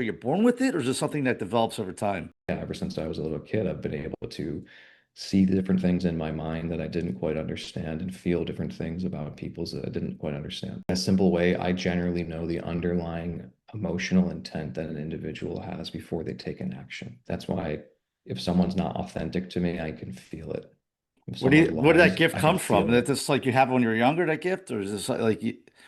You're born with it, or is it something that develops over time? Yeah, ever since I was a little kid, I've been able to see the different things in my mind that I didn't quite understand and feel different things about people's that I didn't quite understand. In a simple way, I generally know the underlying emotional intent that an individual has before they take an action. That's why if someone's not authentic to me, I can feel it. If someone Where did that lies, gift I can come from? feel That it. this like you have when you're younger, that gift, or is this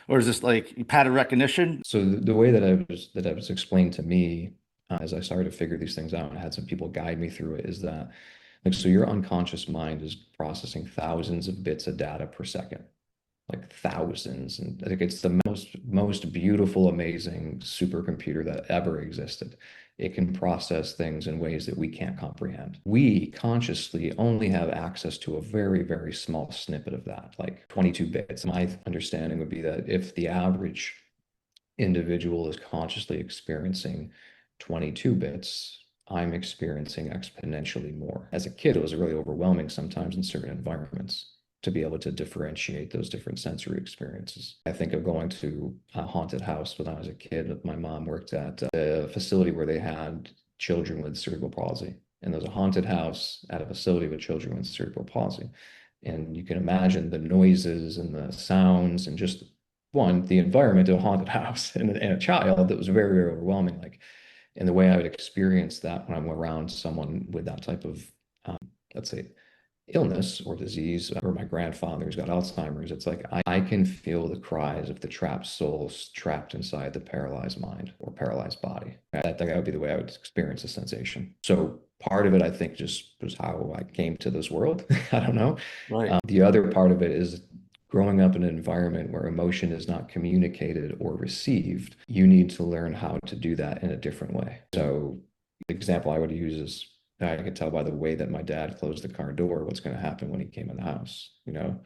or is this like pattern recognition? So the way that I was explained to me as I started to figure these things out and had some people guide me through it is that like so your unconscious mind is processing thousands of bits of data per second, like thousands. And I think it's the most beautiful, amazing supercomputer that ever existed. It can process things in ways that we can't comprehend. We consciously only have access to a very, very small snippet of that, like 22 bits. My understanding would be that if the average individual is consciously experiencing 22 bits, I'm experiencing exponentially more. As a kid, it was really overwhelming sometimes in certain environments to be able to differentiate those different sensory experiences. I think of going to a haunted house when I was a kid. My mom worked at a facility where they had children with cerebral palsy. And there's a haunted house at a facility with children with cerebral palsy. And you can imagine the noises and the sounds and just one, the environment of a haunted house and a child that was very, very overwhelming. Like, and the way I would experience that when I'm around someone with that type of, let's say, illness or disease, or my grandfather who's got Alzheimer's, it's like I can feel the cries of the trapped souls trapped inside the paralyzed mind or paralyzed body. I think that would be the way I would experience the sensation. So part of it, I think, just was how I came to this world. I don't know. Right. The other part of it is growing up in an environment where emotion is not communicated or received. You need to learn how to do that in a different way. So the example I would use is I could tell by the way that my dad closed the car door what's going to happen when he came in the house, you know?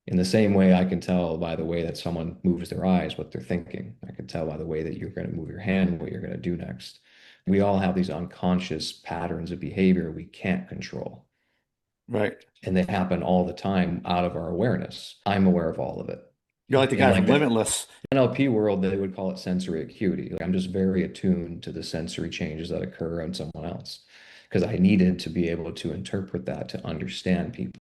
In the same way, I can tell by the way that someone moves their eyes what they're thinking. I can tell by the way that you're going to move your hand what you're going to do next. We all have these unconscious patterns of behavior we can't control, Right. and they happen all the time out of our awareness. I'm aware of all of it. You're like the In guy like from the Limitless. NLP world, they would call it sensory acuity. Like I'm just very attuned to the sensory changes that occur on someone else because I needed to be able to interpret that to understand people.